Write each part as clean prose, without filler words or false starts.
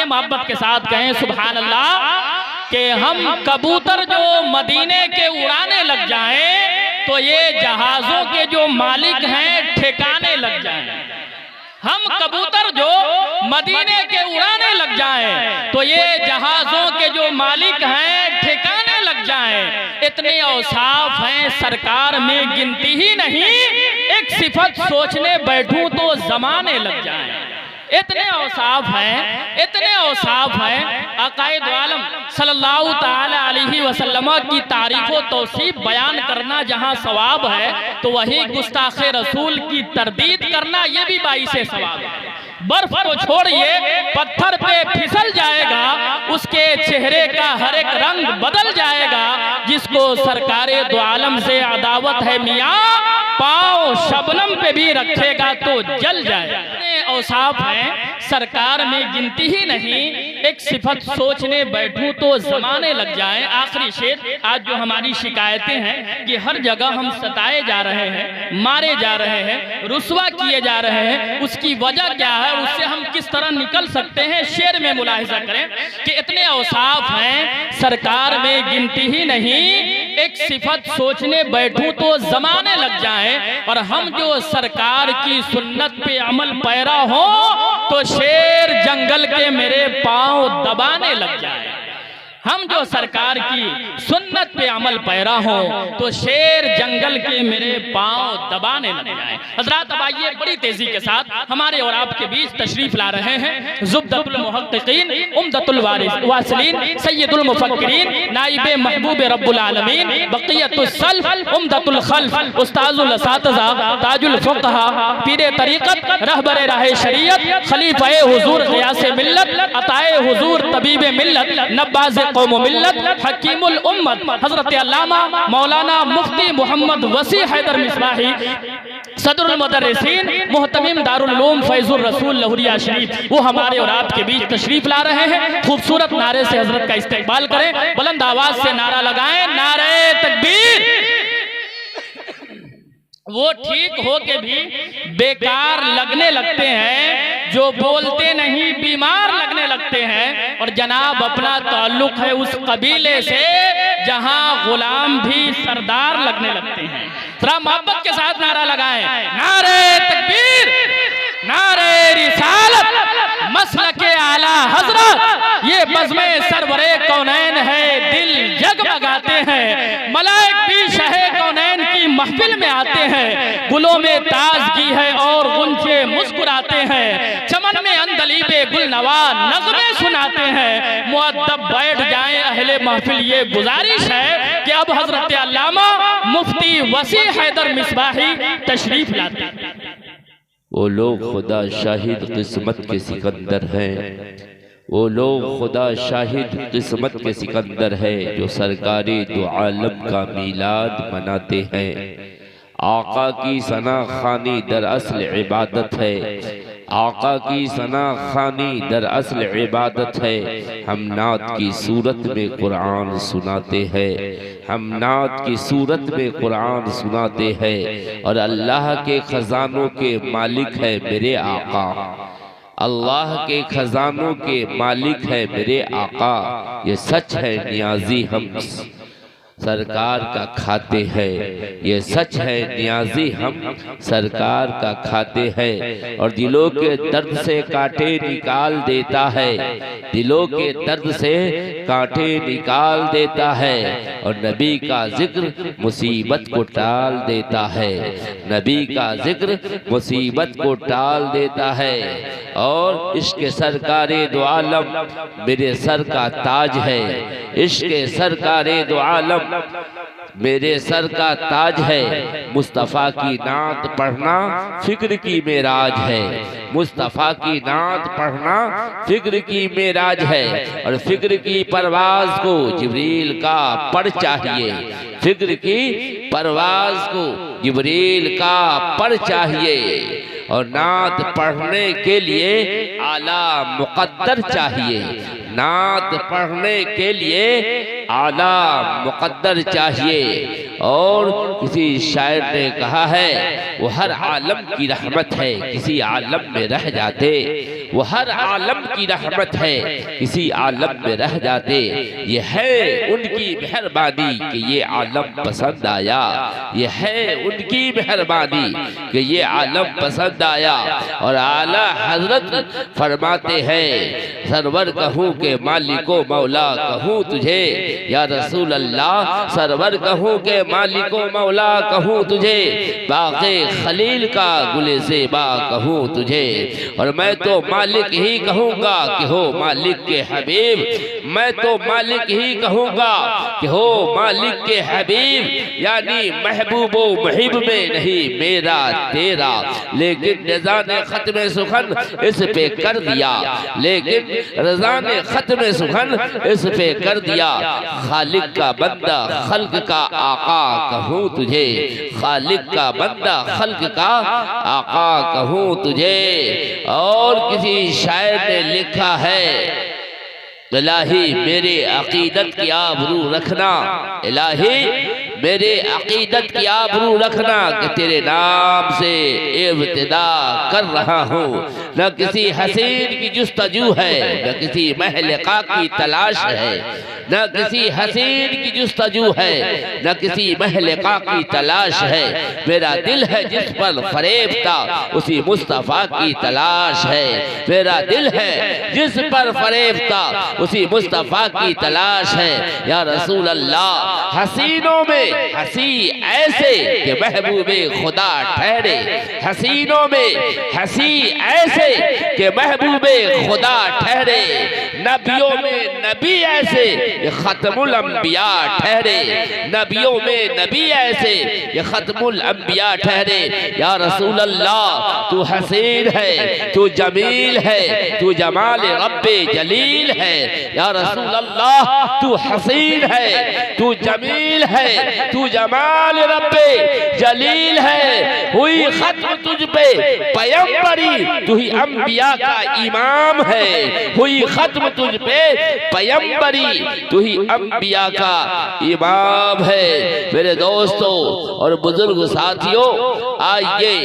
हैं, मोहब्बत के साथ कहें सुभान अल्लाह, कि हम कबूतर जो मदीने के उड़ाने लग जाएं तो ये जहाजों के जो मालिक हैं ठिकाने लग जाएं। हम कबूतर जो मदीने के उड़ाने लग जाएं तो ये जहाजों के जो मालिक हैं ठिकाने लग जाएं। इतने औसाफ हैं सरकार में गिनती ही नहीं, एक सिफत सोचने बैठूं तो जमाने लग जाएं। इतने औसाफ हैं, इतने औसाफ हैं। आकाए दो आलम सल्लल्लाहु ताला अलैहि वसल्लम की तारीफ व तौसीफ बयान करना जहां सवाब है तो वहीं गुस्ताखे रसूल की तरदीद करना ये भी बाइसे सवाब है। बर्फ को छोड़िए, पत्थर पे फिसल जाएगा, उसके चेहरे का हर एक रंग बदल जाएगा। जिसको सरकारे दो आलम से अदावत है मियाँ, पाँव शबनम पे भी रखेगा तो जल जाएगा। औसाफ हैं सरकार में गिनती ही नहीं, एक सिफत सोचने बैठूं तो जमाने लग जाएं। आखिरी शेर, आज जो हमारी शिकायतें हैं कि हर जगह हम सताए जा रहे हैं, मारे जा रहे हैं, रुस्वा किए जा रहे हैं, उसकी वजह क्या है, उससे हम किस तरह निकल सकते हैं। शेर में मुलाहिजा करें कि इतने औसाफ हैं सरकार में गिनती ही नहीं, एक सिफत सोचने बैठूं तो जमाने लग जाएं। और हम जो सरकार की सुन्नत पे अमल पैरा हो तो शेर जंगल के मेरे पांव दबाने लग जाए। हम जो सरकार की सुन्नत पे अमल पैरा हो तो शेर जंगल के मेरे पांव दबाने लग जाए। हजरात अब आइए बड़ी तेजी के साथ हमारे और आपके बीच तशरीफ ला रहे हैं ज़ुब्दतुल मुहक्किकीन, उम्दतुल वासिलीन, सय्यदुल मुफक्किरीन, नाइबे महबूब रब्बुल आलमीन, बक़ियतुस सल्फ, उम्दतुल खल्फ, उस्ताजुल असातिज़ा, ताजुल फुक़हा, पीरे तरीक़त, रहबरे राहे शरीयत, खलीफाए हुजूर ग़ियासे मिल्लत, अताए हुजूर तबीबे मिल्लत, नब्बाज़े कौम मिल्लत, हकीमुल उम्मत, हजरत अल्लामा मौलाना मुफ्ती मोहम्मद वसी हैदर मिसबाही, सदरुल मुदर्रिसीन, मुहतमिम दारुल उलूम फैजुर रसूल लहुरिया शरीफ, वो हमारे और आपके बीच तशरीफ ला रहे हैं। खूबसूरत नारे से हजरत का इस्तेकबाल करें, बुलंद आवाज से नारा लगाएं, नारे तकबीर। वो ठीक हो के भी बेकार लगने लगते हैं, जो बोलते नहीं बीमार लगने लगते हैं। और जनाब अपना ताल्लुक है उस कबीले से जहां गुलाम भी सरदार लगने लगते हैं। थोड़ा मोहब्बत के साथ नारा लगाएं, नारे तकबीर, नारे रिसालत, मसलके आला हजरत, ये बज़्मे सरवरे कौनैन है, दिल जगमगाते हैं। मलाइक भी शहे कौनैन की महफिल में आते हैं, गुलों में ताजगी है और गुंजे मुस्कुराते हैं, चमन में अंदलीबे गुलनवा नज़में सुनाते हैं। मुअद्दब बैठ जाएं अहले महफिल, ये गुजारिश है कि अब हजरत अल्लामा मुफ्ती वसी हैदर मिसबाही तशरीफ लाते हैं। वो लोग खुदा शाहिद किस्मत के सिकंदर हैं, वो लोग खुदा शाहिद किस्मत के सिकंदर है, जो सरकारी दो आलम का मीलाद मनाते हैं। आका की सना खानी दरअसल इबादत है, आका की सना खानी दरअसल इबादत है। हम नात की सूरत में कुरान सुनाते हैं, हम नात की सूरत में कुरान सुनाते हैं। और अल्लाह के खजानों के मालिक है मेरे आका, अल्लाह के खजानों के मालिक है मेरे आका। ये सच है नियाजी हम सरकार का खाते हैं, ये सच है नियाजी हम सरकार का खाते हैं। और दिलों के दर्द से कांटे निकाल देता है, दिलों के दर्द से कांटे निकाल देता है। और नबी का जिक्र मुसीबत को टाल देता है, नबी का जिक्र मुसीबत को टाल देता है। और इश्क़ सरकारे दो आलम मेरे सर का ताज है, इश्क़ सरकारे दो आलम मेरे सर का ताज है। मुस्तफ़ा की नात पढ़ना फिक्र की मेराज है, मुस्तफ़ा की नात पढ़ना फिक्र की मेराज है। और फिक्र की परवाज को जिब्रील का पर चाहिए, फिक्र की परवाज को जिब्रील का पर चाहिए। और नात पढ़ने के लिए आला मुक़द्दर चाहिए, नात पढ़ने के लिए आला मुक़द्दर चाहिए। और किसी शायर ने कहा है वो हर आलम की रहमत है, किसी आलम में रह जाते। वो हर आलम की रहमत है, किसी आलम में रह जाते। ये है उनकी मेहरबानी कि ये आलम पसंद आया। ये है उनकी मेहरबानी कि ये आलम पसंद आया। और आला हजरत फरमाते हैं सरवर कहूँ के मालिको मौला कहूँ तुझे, या रसूल अल्लाह सरवर कहूँ के मालिको मौला कहूँ तुझे, बाग़े खलील का गुले ज़ेबा कहूँ तुझे। और मैं तो मालिक ही कहूँगा कि हो मालिक के हबीब, मैं तो मालिक ही कहूँगा कि हो मालिक के हबीब। यानी महबूबो मुहिब में नहीं मेरा तेरा, लेकिन रज़ा ने खत्म सुखन इस पे कर दिया, लेकिन रज़ा ने खत्म सुखन इस पे कर दिया। खालिक का बंदा खल्क का आका कहूँ तुझे, खालिक का बंदा खल्क का आका कहूँ तुझे। और किसी शायर ने लिखा है इलाही मेरे अकीदत की आबरू रखना, इलाही मेरे अकीदत की आबरू रखना कि तेरे नाम से इब्तिदा कर रहा हूँ। न किसी हसीन की जुस्तजू है, न किसी महलिका की तलाश है, न किसी हसीन की जुस्तजू है, न किसी महलिका की तलाश है। मेरा दिल है जिस पर फरेबता उसी मुस्तफ़ा की तलाश है। मेरा दिल है जिस पर फरेबता उसी मुस्तफ़ा की तलाश है। या रसूल अल्लाह हसीनों में हसी ऐसे कि महबूबे खुदा ठहरे, हसीनों में हसी ऐसे कि महबूबे खुदा ठहरे। नबियों में नबी ऐसे ये खत्मुल अंबिया ठहरे, नबियों में नबी ऐसे ये खत्मुल अंबिया ठहरे। या रसूल अल्लाह तू हसीन है, तू जमील है, तू जमाल रब्बे जलील है। या रसूल अल्लाह तू हसीन है, तू जमील है, तू जमाल रब्बे जलील है। हुई खत्म तुझ पे पैगंबरी, तू ही अंबिया का इमाम है। हुई खत्म तुझ पे पैगंबरी, तू ही अंबिया का इमाम है। मेरे दोस्तों और बुजुर्ग साथियों, आइए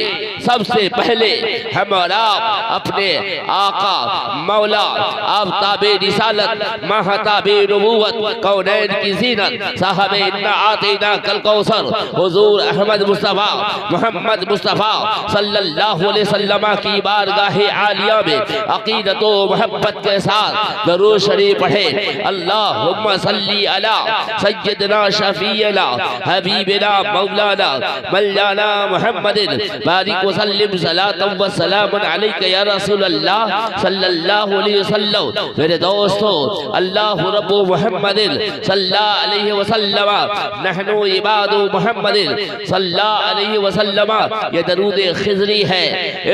सबसे पहले हम और आप अपने आका मौला आफ्ताबे रिसालत महताबे नबूवत कौनैन की ज़ीनत साहबे इन्ना आतीना कल कौसर हुजूर अहमद मुस्तफ़ा मोहम्मद मुस्तफ़ा सल्लल्लाहु अलैहि वसल्लम की बारगाहे आलिया में अकीदत व मोहब्बत के साथ दरूद शरीफ पढ़े। अल्लाहुम्मा सल्ली अला सय्यदना शफीअना हबीबना मौलाना मौलाना मुहम्मदिन बारिक व सल्लिम सलातन व सलामन अलैका या रसूल अल्लाह सल्लल्लाहु अलैहि वसल्लम। मेरे दोस्तों अल्लाहु रब्बु मुहम्मदिन सल्लल्लाहु अलैहि वसल्लम नहनु इबादु मुहम्मदिन सल्लल्लाहु अलैहि वसल्लम। ये दरूद खिजरी है,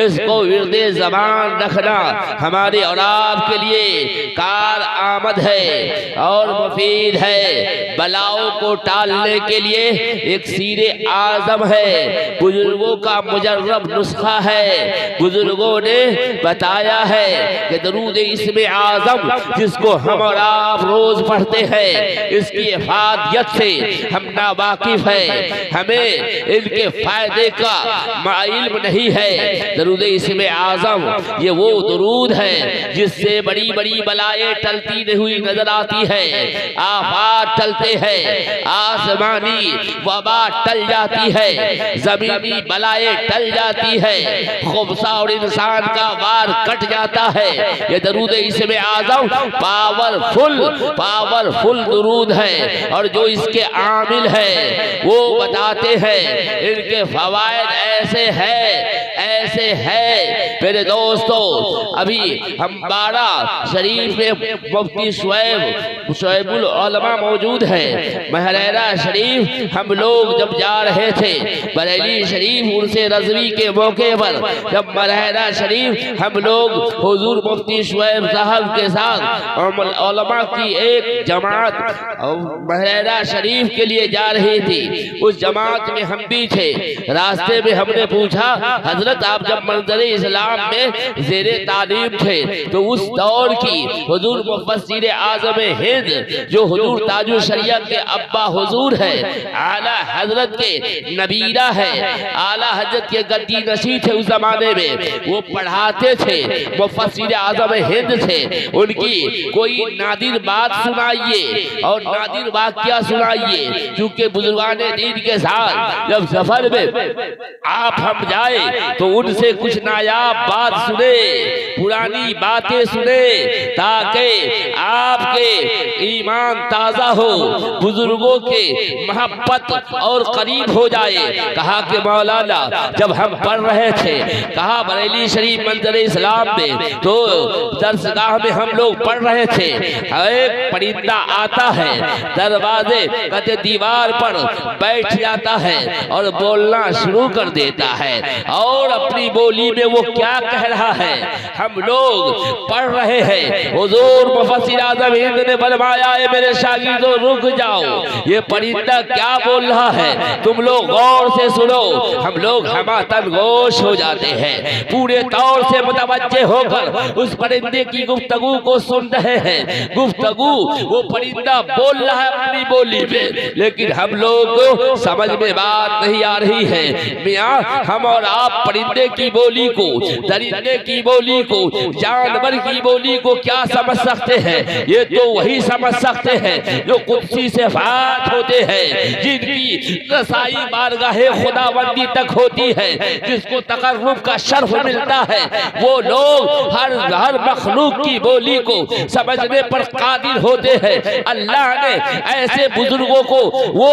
इसको विर्दे ज़बान रखना हमारे और आपके लिए कार आमद है और मुफीद है। बलाओं को टालने के लिए एक सीरे आज़म है, बुजुर्गों का मुजर्रब नुस्खा है। बुजुर्गों ने बताया है कि दरूद इसमें आज़म जिसको हम और आप रोज पढ़ते हैं, इसकी इफादियत से हम नावाकिफ है, हमें इनके फायदे का इल्म नहीं है। दरूद इसमें आज़म ये वो दरूद है जिससे बड़ी बड़ी बलाएं टलती हुई नजर आती है, आफात टलते हैं, आसमानी वबा टल जाती है, जमीनी बलाएं टल जाती है, खुबसा और इंसान का वार कट जाता है। ये दरूद इसमें आज़म पावरफुल दरूद है। और जो इसके आमिल है वो बताते हैं इनके फवायद ऐसे है। मेरे दोस्तों अभी हम बाड़ा शरीफ में मुफ्ती शुएबुल उलमा मौजूद है। महरेरा शरीफ हम लोग जब जा रहे थे, बरेली शरीफ उर्से रज़वी के मौके पर जब महरेरा शरीफ हम लोग हुजूर मुफ्ती शुएब साहब के साथ उलमा की एक जमात महरेरा शरीफ के लिए जा रही थी, उस जमात में हम भी थे। रास्ते में हमने पूछा हजरत हजरत आप जब मंजर इस्लाम में ज़ेरे तालीम थे तो उस दौर की हुजूर मुफस्सिर आज़म हिंद जो हुजूर ताजुल शरीयत के अब्बा हुजूर है, आला हजरत के नबीरा है, आला हजरत के गद्दी नशी थे उस जमाने में, वो पढ़ाते थे, मुफस्सिर आज़म हिंद थे। उनकी कोई नादिर बात सुनाइए और नादिर वाक़या सुनाइए, क्योंकि बुजुर्गाने दीन के साथ जब सफर में आप हम जाए तो उनसे कुछ नायाब बात सुने, पुरानी बातें सुने, ताकि आपके ईमान ताजा हो, बुजुर्गों के मोहब्बत और करीब हो जाए। कहा कि मौलाना जब हम पढ़ रहे थे, कहा बरेली शरीफ मंजर इस्लाम में, तो दरसगाह में हम लोग पढ़ रहे थे, एक परिंदा आता है, दरवाजे कदे दीवार पर बैठ जाता है और बोलना शुरू कर देता है, और अपनी बोली में वो क्या कह रहा है हम लोग पढ़ रहे हैं। हुजूर मुफस्सिर आज़म हिंद ने फरमाया, मेरे शागिर्दों रुक जाओ, ये परिंदा क्या बोल रहा है, तुम लोग गौर से सुनो। हम लोग हमातन गोश हो जाते हैं, पूरे तौर से मुतवज्जे होकर उस परिंदे की गुफ्तगू को सुन रहे हैं। गुफ्तगू वो परिंदा बोल रहा है अपनी बोली में, लेकिन हम लोग को समझ में बात नहीं आ रही है। मियाँ, हम और आप परिंदे की बोली को, दरिंदे की बोली को, जानवर की बोली को क्या समझ सकते हैं? ये तो वही समझ सकते हैं जो कुदसी से बात होते हैं, जिनकी रसाई बारगाहे खुदाबंदी तक होती है, जिसको तकर्रुब का शर्फ मिलता है। वो लोग हर मखलूक की बोली को समझने पर कादिर होते हैं। अल्लाह ने ऐसे बुजुर्गों को वो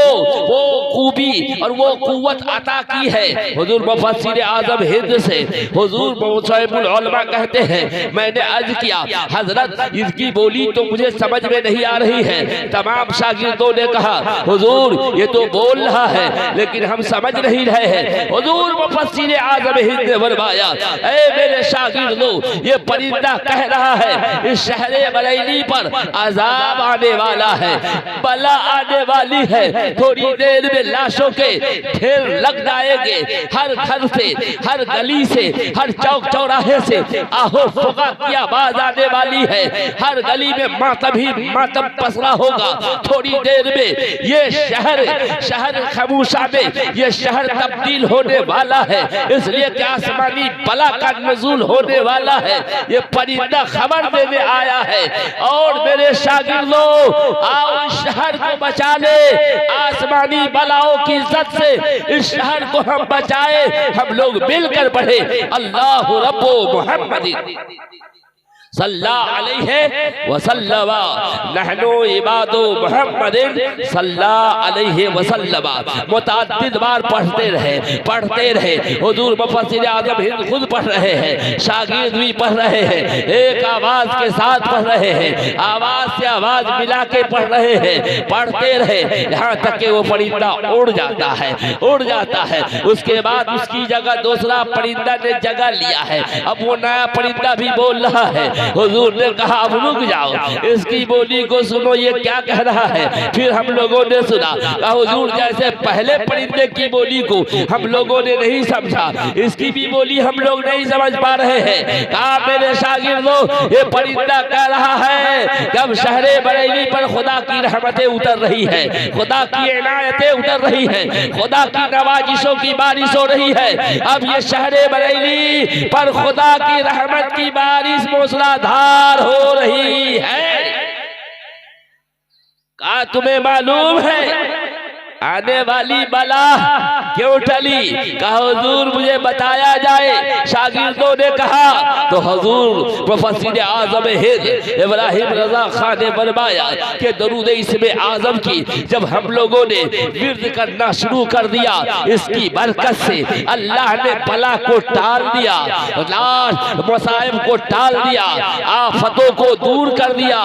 खूबी और वो कुव्वत अता की है। हुजूर मुफस्सिर आज़म हिंद से हुजूर मुसअबुल उलमा कहते हैं, मैंने अर्ज किया हजरत इसकी बोली तो मुझे समझ में नहीं आ रही है। तमाम शागिर्दों ने कहा, हुजूर ये तो बोल रहा है लेकिन हम समझ नहीं रहे हैं। हुजूर मुफस्सिर आज़म हिंद ने फरमाया, ऐ मेरे शागिर्दों, ये परिंदा कह रहा है इस शहरे बरेली पर अजाब आने वाला है, बला आने वाली है, थोड़ी देर में लाशों के ढेर लग जाएंगे, हर घर से, हर गली से, हर चौक चौराहे से आहो फुका की आवाज आने वाली है, हर गली में मातम ही मातम पसरा होगा। थोड़ी देर में ये शहर खमूशा में ये शहर तब्दील होने वाला है, इसलिए कि आसमानी बला का नज़ूल होने वाला है। ये परिंदा खबर देने आया है। और मेरे शागिर्दों, आओ इस शहर को बचा ले, आसमानी बलाओं की इज्जत से इस शहर को हम बचाए। हम लोग मिलकर पढ़े, अल्लाह रब्बो मुहम्मद सल्लल्लाहु अलैहि वसल्लम, नहनु इबादो मुहम्मदिन सल्लल्लाहु अलैहि वसल्लम। मुतअद्दिद बार पढ़ते रहे। हुजूर मुफस्सिर आज़म हिंद खुद पढ़ रहे हैं, शागिर्द भी पढ़ रहे हैं, एक आवाज के साथ पढ़ रहे हैं, आवाज से आवाज मिला के पढ़ रहे हैं। पढ़ते रहे यहाँ तक कि वो परिंदा उड़ जाता है। उसके बाद उसकी जगह दूसरा परिंदा ने जगह लिया है। अब वो नया परिंदा भी बोल रहा है। हुजूर ने कहा, अब रुक जाओ, इसकी बोली को सुनो, ये क्या कह रहा है। फिर हम लोगों ने सुना। कहा, हुजूर जैसे पहले परिंदे की बोली को हम लोगों ने नहीं समझा, इसकी भी बोली हम लोग नहीं समझ पा रहे हैं। कहा, मेरे शागिर्दों, ये परिंदा कह रहा है कि अब शहरे बरेली पर खुदा की रहमतें उतर रही है, खुदा की इनायतें उतर रही है, खुदा की नवाजिशों की बारिश हो रही है। अब ये शहरे बरेली पर खुदा की रहमत की बारिश मूसलाधार हो रही है। क्या तुम्हें मालूम है आने वाली बला क्यों टली? कहा, हुजूर मुझे बताया जाए। शागिर्दों ने कहा तो हुजूर मुफस्सिर आज़म हिंद इब्राहिम रज़ा खान ने फरमाया कि दरूद इसमें आज़म की जब हम लोगों ने विर्द करना शुरू कर दिया, इसकी बरकत से अल्लाह ने बला को टाल दिया, मसाइब को टाल दिया, आफतों को दूर कर दिया।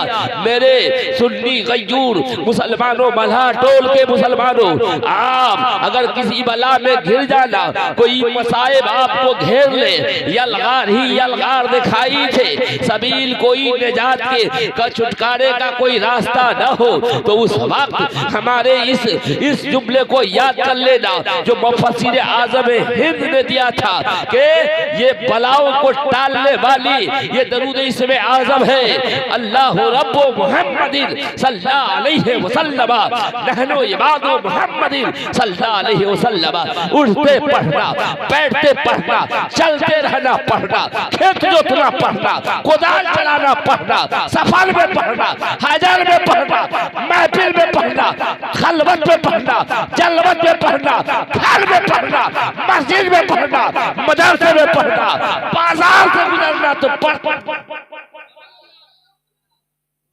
मेरे सुन्नी गय्यूर मुसलमानों, मल्हा टोल के मुसलमानों, मानो, आप अगर किसी बला में घिर जाना, कोई मसाइब आपको घेर ले, यलगार ही यलगार दिखाई थे, सबील कोई निजात के छुटकारे का कोई रास्ता न हो, तो उस वक्त हमारे इस जुमले को याद कर लेना जो मुफस्सिर आज़म हिंद ने दिया था कि ये बलाओं को टालने वाली ये दरूद इसमें आज़म है, अल्लाह रब्बु मुहम्मदिन सल्लल्लाहु अलैहि वसल्लम नहनु इबादु मुहम्मदिन सल्लल्लाहु अलैहि वसल्लम। उठते पढ़ना, बैठते पढ़ना, चलते रहना पढ़ना, खेत जोतना पढ़ना, कोदाल चलाना पढ़ना, सफर में पढ़ना, हाजर में पढ़ना, महफिल में पढ़ना, खलवत में पढ़ना, जलवत में पढ़ना, घर में पढ़ना, मस्जिद में पढ़ना, मदरसे में पढ़ना, बाजार से गुजरना तो पढ़।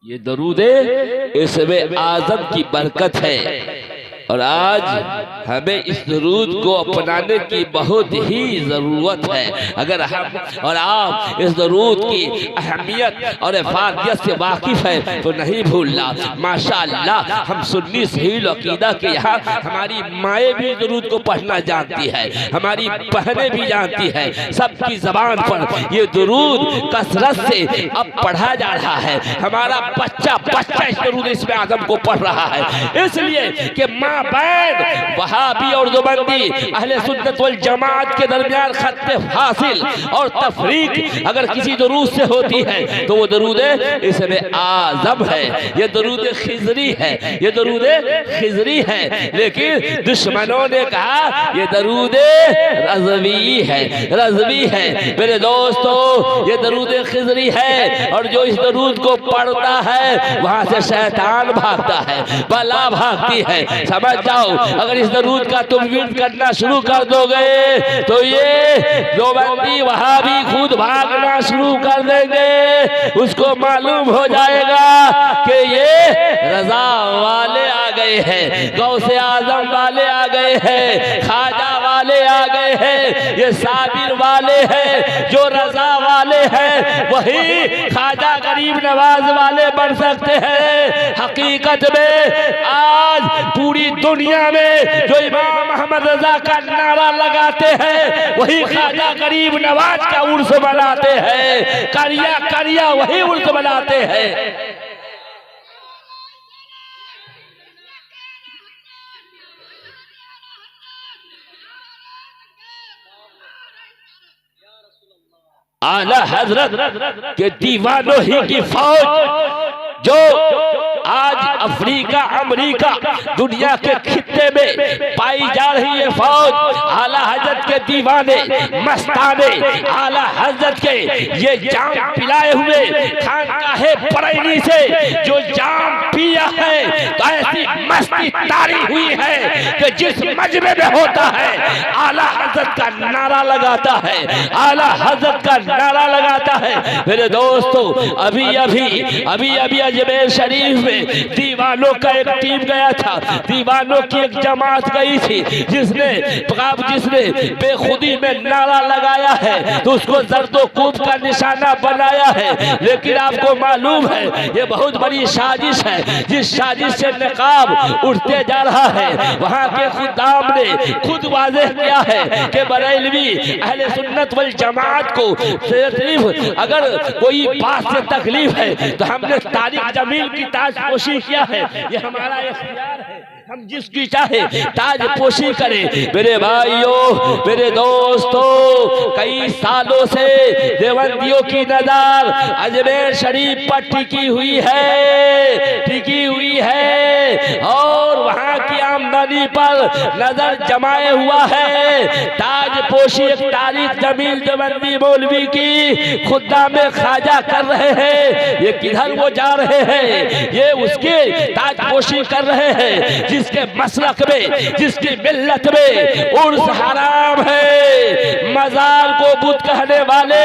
ये दरूदे इसमें आज़म की बरकत है और आज हमें इस दरूद को अपनाने की बहुत ही ज़रूरत है। अगर हम और आप इस दरूद की अहमियत और इफादियत से वाकिफ़ है तो नहीं भूलना। माशाअल्लाह हम सुन्नी सहील अकीदा के यहाँ हमारी माएँ भी दरूद को पढ़ना जानती है, हमारी बहनें भी जानती है, सबकी ज़बान पर ये दरूद कसरत से अब पढ़ा जा रहा है। हमारा बच्चा इस दरूद इसमें आज़म को पढ़ रहा है, इसलिए कि माँ बहन वहाबी और देवबंदी अहले सुन्नत वल जमात के दरमियान खत्ते फासिल और तफरीक अगर किसी दरूद से होती है तो वो दरूद इसमें आज़म है, ये दरूद खिजरी है, ये दरूद खिजरी है। लेकिन दुश्मनों ने कहा ये दरूद रज़वी है, रज़वी है। मेरे दोस्तों ये दरूद खिजरी है और जो इस दरूद को पढ़ता है वहां से शैतान भागता है, बला भागती है। समझ जाओ, अगर इस दरूद का तुम विर्द करना शुरू कर दोगे तो ये देवबंदी वहाबी खुद भागना शुरू कर देंगे। उसको मालूम हो जाएगा कि ये रजा वाले आ गए हैं, गौसे आजम वाले आ गए हैं, खाजा वाले आ गए हैं, ये साबिर वाले हैं। जो रजा वाले हैं वही खाजा गरीब नवाज वाले बन सकते हैं। हकीकत में आज पूरी दुनिया में जो इमाम अहमद रजा का नारा लगाते हैं वही खाजा गरीब नवाज का उर्स मनाते हैं, करिया करिया वही उर्स मनाते हैं। आला हजरत के दीवानों ही की फौज जो आज अफ्रीका अमेरिका दुनिया के खित्ते में पाई जा रही है फौज, आला हजरत के दीवाने मस्ताने आला हजरत के ये जाम पिलाए हुए खानकाहे बरैनी से जो जाम पिया है तो ऐसी मस्ती तारी हुई है कि जिस मजमे में होता है आला हजरत का नारा लगाता है, आला हजरत का नारा लगाता है। मेरे दोस्तों अभी अभी अजमेर शरीफ में दीवानों का एक टीम गया था, दीवानों की एक जमात गई थी जिसने बेखुदी में नारा लगाया है तो उसको जर्दो कूब का निशाना बनाया है। लेकिन आपको मालूम है ये बहुत बड़ी साजिश है, जिस साजिश से नकाब उठते जा रहा है वहां के खुदाम ने खुद वाज़ेह किया है कि बरेलवी अहले सुन्नत वल जमात को सिर्फ अगर कोई बात से तकलीफ है तो हमने तारिक जमील की ताजपोशी किया है, ये हमारा इख्तियार है, हम जिसकी चाहे ताज पोशी करें। मेरे भाइयों मेरे दोस्तों कई सालों से देवबंदियों की नजर अजमेर शरीफ पर टिकी हुई है और वहां की आमदनी पर नजर जमाए हुआ है। ताज पोशी एक तारीख जमील देवबंदी मौलवी की खुदा में खाजा कर रहे हैं, ये किधर वो जा रहे हैं, ये उसके ताज पोशी कर रहे हैं जिसके मसलक में जिसकी मिल्लत में उर्स हराम है। मजार को बुत कहने वाले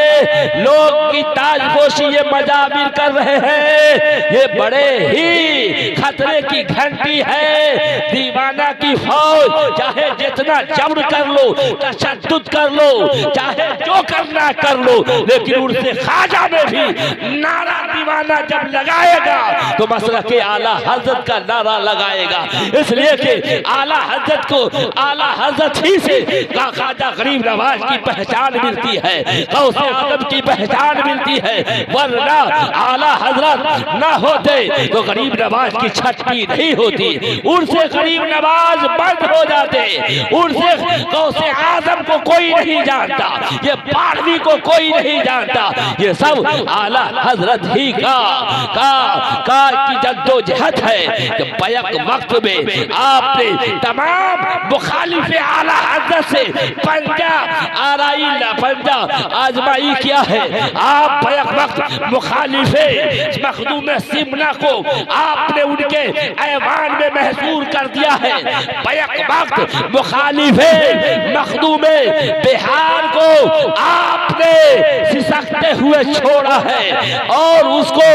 लोग की ताजपोशी ये मजाबिर कर रहे हैं, ये बड़े ही खतरे की घंटी है। दीवाना की फौज चाहे जितना जबर कर लो, तशद्दुद कर लो, चाहे जो करना कर लो, लेकिन उनसे ख्वाजा में भी नारा दीवाना जब लगाएगा तो मसलक आला हजरत का नारा लगाएगा। इसलिए कि आला हजरत को आला हजरत ही से ख्वाजा गरीब नवाज की पहचान मिलती है, गौसे आजम की पहचान मिलती है, वरना आला हजरत ना होते तो गरीब नवाज की छटनी नहीं होती, उनसे गरीब नवाज बंद हो जाते, उनसे गौसे आजम को कोई नहीं जानता, ये बारहवीं को कोई नहीं जानता, ये सब आला हजरत ही का की जद्दोजहद है कि बैक वक्त में आपने तमाम मुखालिफ आला हजरत से पंजा आजमाई किया है। आप बैक वक्त मुखालिफे मखदूम सिमना को आपने उनके ऐवान में महसूर कर दिया है, बैक वक्त मुखालिफे मखदूम बिहार को आपने सिसकते हुए छोड़ा है और उसको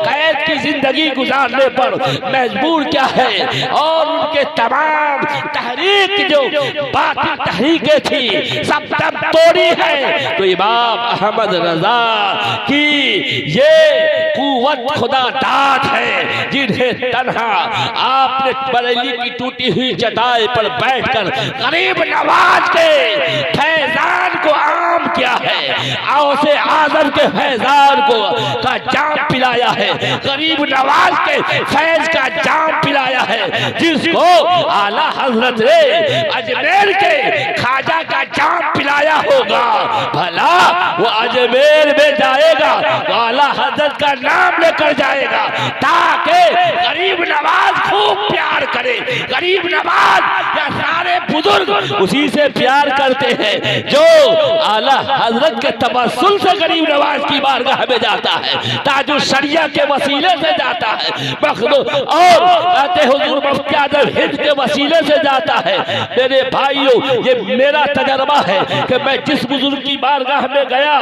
कैद की जिंदगी गुजारने पर मजबूर किया है, और उनके तमाम तहरीक जो बातिल तहरीकें थी सब तब तोड़ी है। तो इमाम अहमद रजा की ये कुव्वत खुदा दाद है जिन्हें तन्हा आपने बरेली की टूटी हुई चटाई पर बैठकर गरीब नवाज के फैजान को आम किया है, औसे आजम के फैजान को का जाम पिलाया है, गरीब नवाज के फैज का जाम पिलाया है, जिसको आला हजरत ने अजमेर के ख्वाजा का जाम पिलाया होगा, भला वो अजमेर में जाएगा तो आला हजरत का नाम लेकर जाएगा ताकि गरीब नवाज खूब प्यार करे। गरीब नवाज या सारे बुजुर्ग उसी से प्यार करते हैं जो आला हजरत के तवस्सुल से गरीब नवाज की बारगाह में जाता है, ताजुल शरिया के वसीले से जाता है, और कहते हुजूर मुफ्ती आजम हिंद के वसीले से जाता है। मेरे भाइयों, ये मेरा तजर्बा है कि मैं जिस बुजुर्ग की बारगाह में गया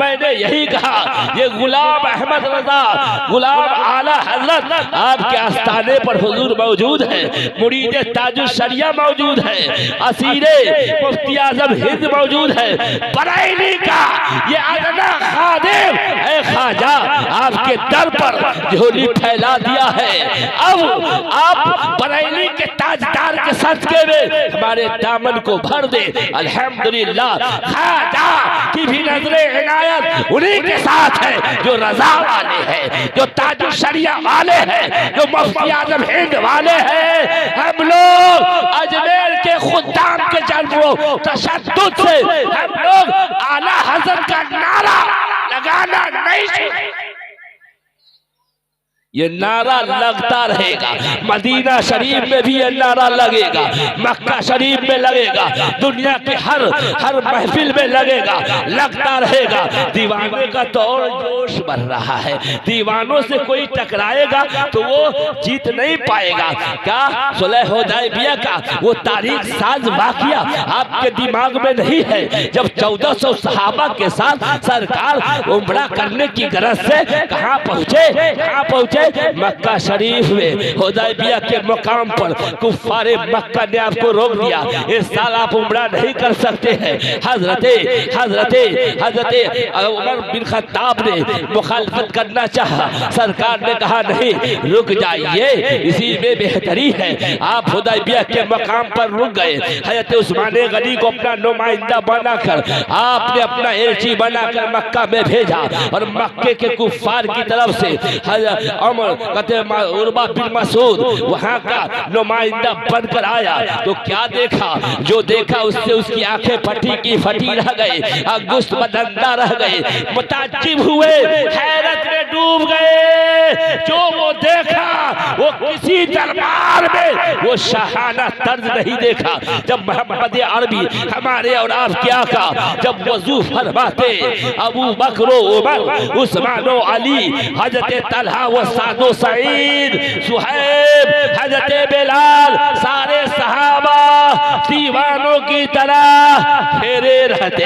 मैंने यही कहा, ये गुलाम अहमद रजा गुलाम आला हजरत आपके आस्थाने पर हुजूर मौजूद है, मुरीद ताजुल शरिया मौजूद है, असीरे मुफ्ती आजम हिंद मौजूद है, बरेली का ये अदना खादिम है ख्वाजा आपके दर पर झोली फैला दिया है। अब आप बरेली के ताजदार के सदके में हमारे दामन को भर दे। अल्हम्दुलिल्लाह ख्वाजा की भी नजरे इनायत उन्हीं के साथ है जो रजा वाले हैं, जो ताजुल शरिया वाले हैं, जो मुफ्ती आजम हिंद वाले हैं। हम लोग अजमेर के खुद्दाम के जज्बों तशद्दुद से हम लोग आला हजरत का नारा लगाना नहीं चाहिए। ये नारा लगता रहेगा, मदीना शरीफ में भी ये नारा लगेगा, मक्का शरीफ में लगेगा, दुनिया के हर महफिल में लगेगा, लगता रहेगा। दीवाने का तो और जोश बढ़ रहा है, दीवानों से कोई टकराएगा तो वो जीत नहीं पाएगा। क्या सुलह हुदैबिया का वो तारीख साज वाक़िया आपके दिमाग में नहीं है? जब 1400 सहाबा के साथ सरकार उम्रा करने की गरज से कहाँ पहुँचे? मक्का शरीफ में हुदैबिया के मुकाम पर कुफ्फारे मक्का ने आपको रोक दिया, इस साल आप उम्रा नहीं कर सकते हैं। हजरते उमर बिन खत्ताब ने मुखालफत करना चाहा, सरकार ने कहा नहीं, रुक जाइए, इसी में बेहतरी है। आप हुदैबिया के मुकाम पर रुक गए। हज़रत उस्मान गनी को अपना नुमाइंदा बनाकर आपने अपना एलची बनाकर मक्का में भेजा और मक्के के कुफ्फार की तरफ से उर्वा बिन मसूद वहां का नुमाइंदा बनकर आया तो क्या देखा? जो देखा उससे उसकी आंखें फटी की फटी रह गई, गुस्त बदंदा रह गए, मुताज्जिब हुए, हैरत में डूब गए। जो वो देखा वो किसी दरबार में वो शाहाना तर्ज नहीं देखा। जब मोहम्मद अरबी हमारे और आपके आका जब वजू फरमाते, अबू बकर उमर उस्मान अली हजरत तलहा व सादो सईद सुहैब हजरत बिलाल सारे सहाबा दीवानों की तरह फेरे रहते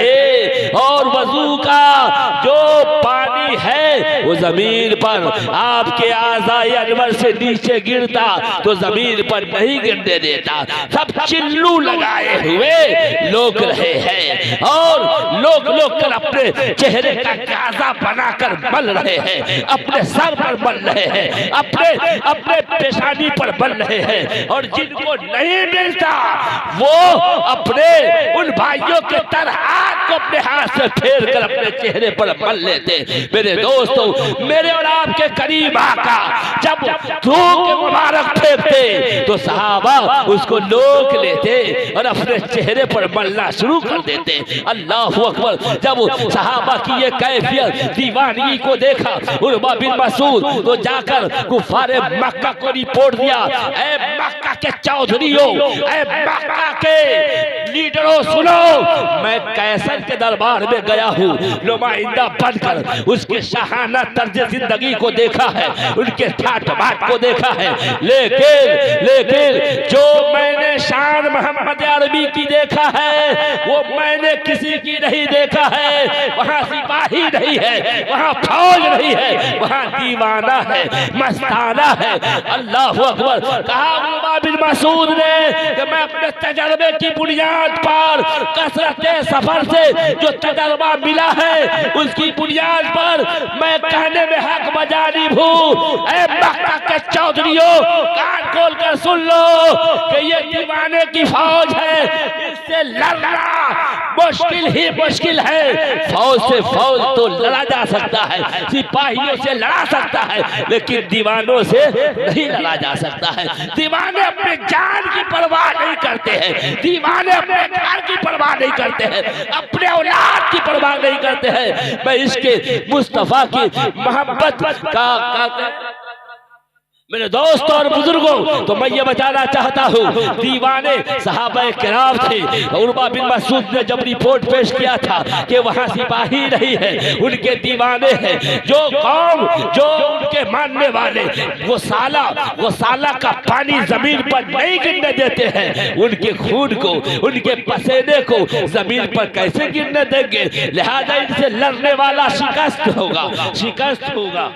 और वजू का जो पानी है वो जमीन पर आपके आज़ाए अनवर से नीचे गिरता तो जमीन पर नहीं गिरने देता। सब चिल्लू लगाए हुए लोग रहे हैं और लोग कर अपने चेहरे का काजा बनाकर बल रहे हैं, अपने सर पर बल रहे हैं, अपने पेशानी पर बल रहे हैं। और जिनको नहीं मिलता वो अपने उन भाइयों के तरह हाथ को अपने हाथ से फेर कर अपने चेहरे पर बल लेते। मेरे दोस्तों, मेरे और आपके करीब आका जब थूक मुबारक फेंकते तो सहाबा उसको लोक लेते और अपने चेहरे पर मलना शुरू कर देते। अल्लाहु अकबर। जब सहाबा की ये कैफियत दीवानगी को देखा उर्वा बिन मसूद तो जाकर कुफारे मक्का को रिपोर्ट दिया, ऐ मक्का के चौधरियों, ऐ मक्का के लीडरों, सुनो, मैं कैसर के दरबार में गया हूँ नुमाइंदा बनकर, उसके शाहाना तर्ज जिंदगी को देखा है, उनके ठाट बाट को देखा है, लेकिन जो मैंने शान मोहम्मद अरबी की देखा है वो मैंने किसी की नहीं देखा है। वहाँ सिपाही नहीं है, वहाँ फौज नहीं है, वहाँ दीवाना है, मस्ताना है। अल्लाह अकबर। कहा उर्वा बिन मसूद ने कि मैं अपने तजर्बे की बुनियाद पर, कसरत सफर से जो तजर्बा मिला है उसकी बुनियाद पर मैं कहने में हक बजानी हूँ। ऐ मक्का के चौधरियों, कान खोल कर सुन लो कि ये दीवाने की फौज है, इससे लड़ना मुश्किल ही मुश्किल है। फौज से फौज तो लड़ा जा सकता है, सिपाहियों से लड़ा सकता है, लेकिन दीवानों से नहीं लड़ा जा सकता है। दीवाने अपने जान की परवाह नहीं करते हैं, दीवाने अपने घर की परवाह नहीं करते हैं, अपने औलाद की परवाह नहीं करते हैं। मैं इसके मुस्तफा की मोहब्बत का मेरे दोस्तों और बुजुर्गों, तो मैं ये बताना चाहता हूँ, दीवाने सहाबा किराम थे। उर्वा बिन मसूद ने जब रिपोर्ट पेश किया था कि वहाँ सिपाही नहीं है, उनके दीवाने हैं, जो कौम, जो उनके मानने वाले वो साला का पानी जमीन पर नहीं गिरने देते हैं, उनके खून को, उनके पसीने को जमीन पर कैसे गिरने देंगे? लिहाजा इनसे लड़ने वाला शिकस्त होगा।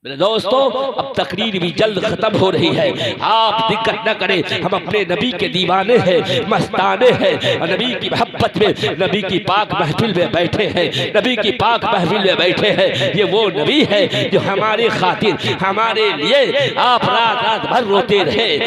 मेरे दोस्तों, अब तकरीर भी जल्द खत्म हो रही है, आप दिक्कत न करें। हम अपने नबी के दीवाने हैं, मस्ताने हैं, और नबी की मोहब्बत में, नबी की पाक महफिल में बैठे हैं, नबी की पाक महफिल में बैठे हैं। ये वो नबी है जो हमारे खातिर, हमारे लिए आप रात भर रोते रहे।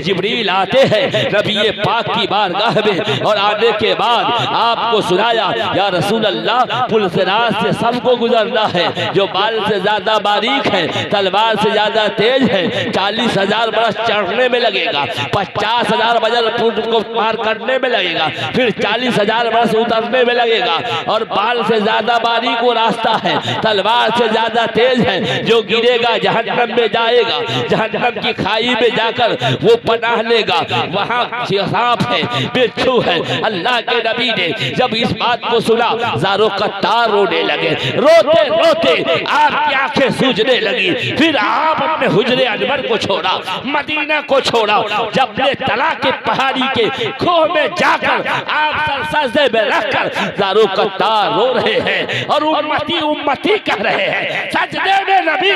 जिब्रील आते हैं नबी पाक की बारगाह में और आने के बाद आपको सुनाया, या रसूल अल्लाह, पुल सिरात से सबको गुजरना है, जो से ज्यादा बारीक है, तलवार से ज्यादा तेज है, 40,000 बरस चढ़ने में लगेगा, 50,000 बजर को पार करने में लगेगा, फिर 40,000 बरस उतरने में लगेगा। और बाल से ज्यादा बारीक वो रास्ता है, तलवार से ज्यादा तेज है, जो गिरेगा जहन्नम में जाएगा, जहन्नम की खाई में जाकर वो पनाह लेगा, वहाँ सांप है, बिच्छू है। अल्लाह के नबी ने जब इस बात को सुना, ज़ारो कत्तार रोने लगे, रोते आपकी आंखें सूजने लगी। फिर आप अपने हुजरे अनवर को छोड़ा, मदीना को छोड़ा, जब ने तला के पहाड़ी के खोह में जाकर आप सजदे में रखकर ज़ारो कत्तार रो रहे हैं और उम्मती कह रहे हैं, सजदे में नबी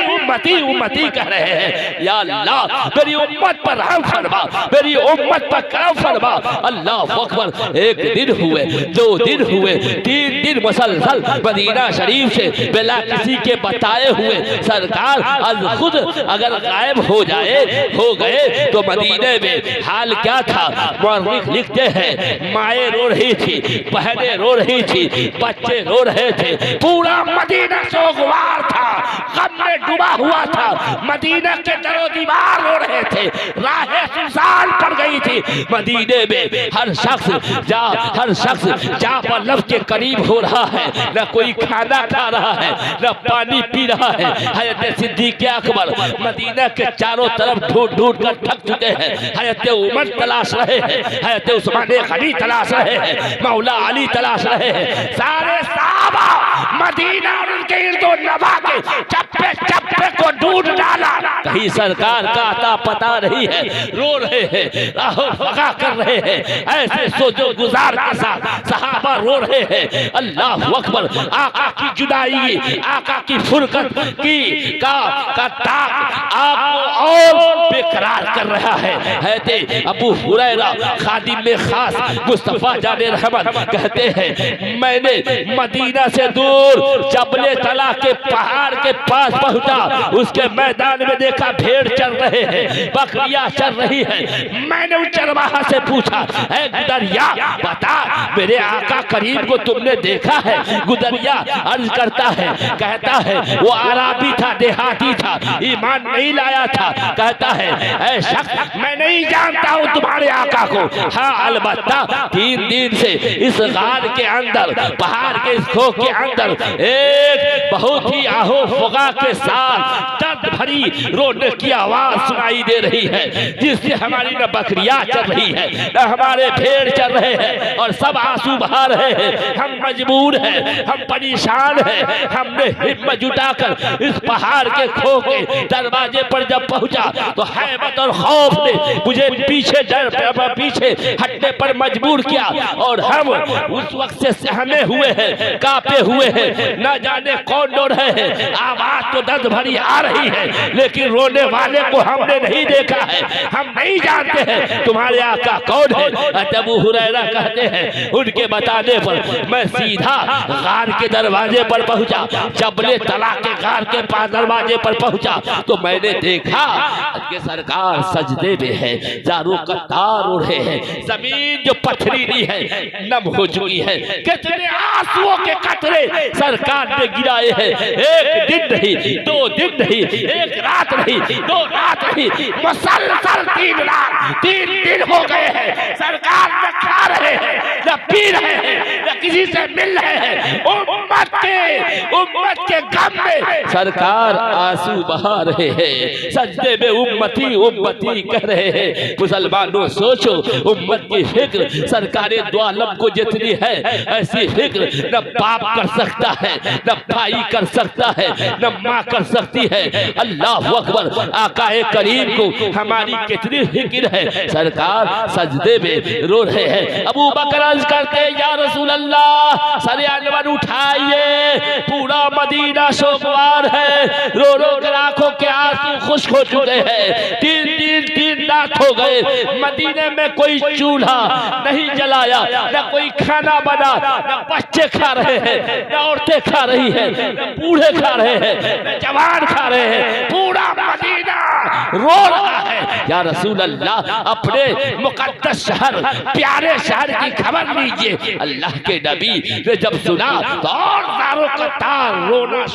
उम्मती कह रहे हैं। या अल्लाह, मेरी उम्मत पर रहम फरमा, मेरी उम्मत पर करम फरमा। अल्लाह अकबर। एक दिन हुए, 2 दिन हुए, 3 दिन मुसलसल मदीना शरीफ से बिला किसी के बताए हुए सरकार आज खुद अगर गायब हो गए तो मदीने में हाल क्या था? मुअर्रिख लिखते हैं, माए रो रही थी, बहनें रो रही थी, बच्चे रो रहे थे, पूरा मदीना सोगवार था, गम में डूबा हुआ था। मदीना के दरो दीवार रो रहे थे, राहें सुनसान पड़ गई थी। मदीने में हर शख्स जा पर लब के करीब हो रहा है, न कोई खाना खा रहा है, न पानी पी रहा है। हज़रत सिद्दीक़ अकबर मदीना के चारों तरफ ढूंढ कर थक चुके हैं। हज़रत उमर तलाश रहे हैं, हज़रत उस्मान गनी तलाश रहे हैं, मौला अली तलाश रहे हैं। सारे सहाबा मदीना और उनके इर्दो नवा के चप्पे को ढूंढ डाला। नहीं सरकार का अता पता नहीं है, रो रहे हैं, राहो फगा कर रहे हैं, ऐसे सोचो गुजार के साथ सहाबा रो रहे हैं। अल्लाह अकबर, आका की जुदाई, आका की फुरकत की का ताक आपको और बेकरार कर रहा है। कहते अबू हुरैरा खादिम में खास मुस्तफा जाने रहमत कहते हैं मैंने मदीना से दूर जबले तला के पहाड़ के पास पहुंचा, उसके मैदान में देखा भेड़ चल रहे हैं, बकरियां चल रही है। मैंने उन चरवाहा से पूछा, ऐ गुदरिया बता मेरे आका करीम को तुमने देखा है? गुदरिया अर्ज करता है, कहता है वो आराबी था, देहाती था, ईमान नहीं लाया था। कहता है ऐ शख्स मैं नहीं जानता हूँ तुम्हारे आका को, हाँ अलबत्ता 3 दिन से इस गार के अंदर, पहाड़ के इस खोह के अंदर एक बहुत ही आहो फुगा के साथ दर्द भरी रोने की आवाज सुनाई दे रही है, जिससे हमारी न बकरियां चल रही है न हमारे भेड़ चल रहे हैं और सब आंसू बहा रहे हैं। हम मजबूर हैं, हम परेशान हैं। हमने हिम्मत जुटाकर इस पहाड़ के खोह के दरवाजे पर जब पहुंचा तो हैबत और खौफ ने मुझे पीछे हटने पर मजबूर किया और हम उस वक्त से सहमे हुए हैं, कांपे हुए हैं, न जाने कौन रो रहे हैं। आवाज तो दर्द भरी आ रही है लेकिन रोने वाले को हमने नहीं देखा है, हम नहीं जानते हैं तुम्हारे आका कौन है। अबू हुरैरा कहते हैं उनके बताने पर मैं सीधा गार के दरवाजे पर पहुंचा, जबले तला के गार के पास दरवाजे पर पहुंचा तो मैंने देखा कि सरकार सजदे में है, चारों कतार उड़े हैं, जमीन जो पथरीली है नम हो चुकी है, कितने आंसुओं के कतरे सरकार ने गिराए हैं। 1 दिन नहीं, 2 दिन नहीं, 1 रात नहीं, 2 रात नहीं, मुसलसल 3 दिन हो गए हैं सरकार न खा रहे हैं, न पी रहे हैं, न किसी से मिल रहे हैं। उम्मत के गम में सरकार आंसू बहा रहे हैं, सजदे में उम्मती उम्मती कह रहे हैं। मुसलमानों सोचो उम्मत की फिक्र सरकारे दो आलम को जितनी है ऐसी फिक्र न बाप कर सकता है, न भाई कर सकता है, न माँ कर सकती है। अल्लाह अकबर, आकाए करीम को हमारी कितनी फिक्र है। सरकार सजदे में रो रहे हैं। अबू बकर अर्ज करते हैं या रसूल अल्लाह सरे अनवर उठाइए, पूरा मदीना शोकवार है, रो रो कर आंखों के आंसू खुश्क हो चुके हैं। 3 रात हो गए, मदीने में कोई चूल्हा नहीं जलाया, न कोई खाना बना, न बच्चे खा रहे हैं, न औरतें खा रही हैं, न बूढ़े खा रहे हैं, न जवान खा रहे हैं, पूरा मदीना रो रहा है। या रसूल अल्लाह अपने मुकद्दस शहर, प्यारे शहर की खबर लीजिए। अल्लाह के नबी ने जब सुना तो और दारों का तार रोना।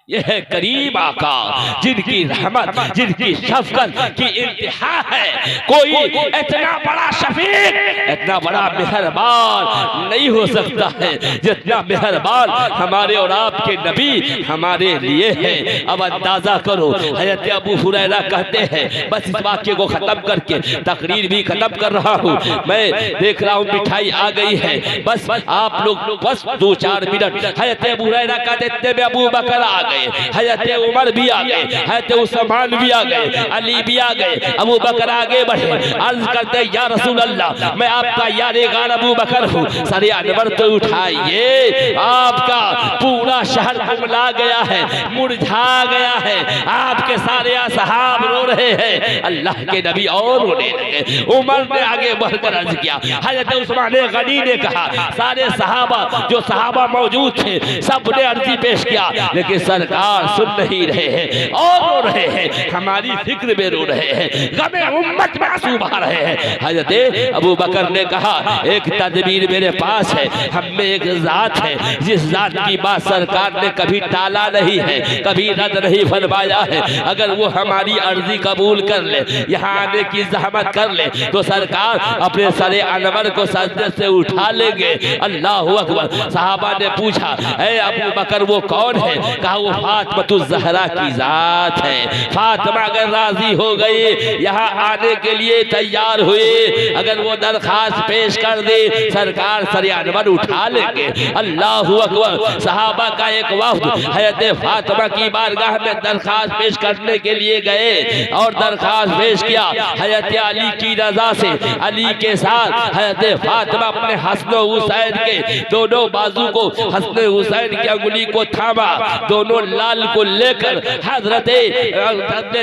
यह है करीम आका जिनकी रहमत, जिनकी शफकत की इंतहा है। कोई इतना बड़ा शफीक, इतना बड़ा मेहरबान नहीं हो सकता है जितना मेहरबान हमारे और आपके नबी हमारे लिए है। अब अंदाजा करो, हज़रत अबू हुरैरा कहते हैं बस इस वाक्य को खत्म करके तकरीर भी खत्म कर रहा हूँ। मैं देख रहा हूँ मिठाई आ गई है, बस आप लोग बस 2-4 मिनट। हज़रत अबू हुरैरा कहते इतने में अबू बकर आ गए, हज़रत उमर भी आ गए, हज़रत उस्मान भी आ गए, अली भी आ गए। अबू बकर आगे बढ़े, अर्ज करते या रसूल अल्लाह मैं आपका यारेगान अबू बकर हूँ, सरे अनवर तो उठाइए, आपका पूरा शहर कुमला गया है, मुरझा गया है, आपके सारे असहाब रो रहे हैं। अल्लाह के नबी और रोने लगे। उमर ने आगे बढ़कर अर्ज किया, हज़रत उस्मान गनी ने कहा, सारे सहाबा जो सहाबा मौजूद थे सबने अर्जी पेश किया, लेकिन सरकार सुन नहीं रहे हैं और रो रहे हैं, हमारी फिक्र में रो रहे हैं, गमे उम्मत में आंसू बहा रहे हैं। हज़रत अबू बकर ने कहा एक तदबीर मेरे पास है, हम में एक जात है जिस जात की बात सरकार ने कभी टाला नहीं है, कभी रद्द नहीं फरमाया है। अगर वो हमारी अर्जी कबूल कर ले, यहाँ आने की जहमत कर ले, तो सरकार अपने सरे अनवर को सजदे से उठा लेंगे। अल्लाह अकबर। साहबा ने पूछा ऐ अबू बकर वो कौन है? कहा वो फातिमा ज़हरा की जात है। फातिमा अगर राजी हो गई, यहाँ आने के लिए तैयार हुए, अगर वो दरखास्त पेश कर दे, सरकार सरे अनवर उठा लेंगे। अल्लाह अकबर। सहाबा का का एक वफ्द हज़रत फातिमा की बारगाह में दरखास्त पेश करने के लिए गए और दरखास्त पेश किया हज़रत अली की रजा से। अली के साथ हज़रत फातिमा अपने हसन हुसैन के दोनों बाजू को, हसन हुसैन की अंगुली को थामा, दोनों लाल को लेकर हजरत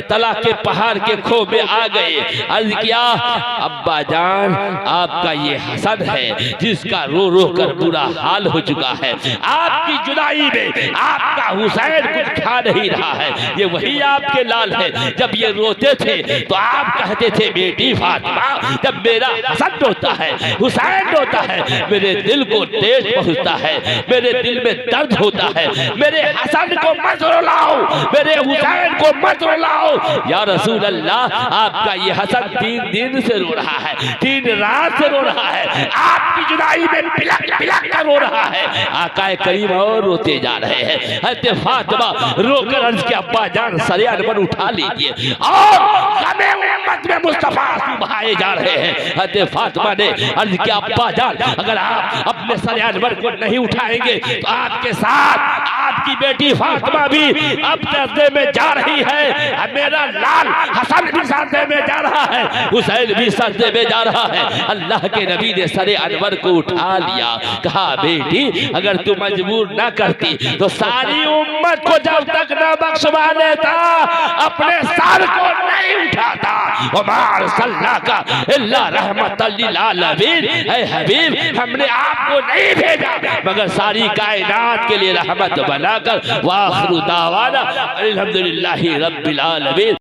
तला के पहाड़ के खो में आ गए। अर्ज किया, अब्बा जान आपका ये हसन है जिसका रो रो कर बुरा हाल हो चुका है। आपकी जुदाई में आपका हुसैन कुछ खा नहीं रहा है। ये वही आपके लाल है। जब ये रोते थे तो आप कहते थे बेटी फातिमा, जब मेरा हसन रोता है, हुसैन रोता है, मेरे दिल को ठेस पहुंचता है, मेरे दिल में दर्द होता है। मेरे हसन को मत रुलाओ, मेरे हुसैन को मत रुलाओ। या रसूल अल्लाह, आपका ये हसन 3 दिन से रो रहा है, 3 रात से रो रहा है, आपकी जुदाई में बिलक बिलक कर रो रहा है। आकाए करीम और रोते जा रहे हैं। हज़रत फातिमा रोकर अर्ज के, अब्बा जान सरे अनवर उठा लीजिए और गमे उम्मत में मुस्तफा बहाए जा रहे हैं। हज़रत फातिमा ने अर्ज किया, अब्बा जान अगर आप अपने सरे अनवर को नहीं उठाएंगे तो आपके साथ आपकी बेटी फातिमा भी अब सजदे में जा रही है। मेरा लाल हसन भी सजदे में जा रहा है, हुसैन भी सजदे में जा रहा है। अल्लाह के नबी ने सरे अनवर को उठा लिया। कहा, बेटी अगर तू मजबूर ना करती तो सारी उम्मत को जब तक न बख्शवा लेता अपने सर को नहीं उठाता। उमर सल्लल्लाहु का इल्ला रहमतल लिल आलमीन, ऐ हबीब हमने आपको नहीं भेजा मगर सारी कायनात के लिए रहमत बनाकर। वाखिरु दावाना अल्हम्दुलिल्लाहि रब्बिल आलमीन।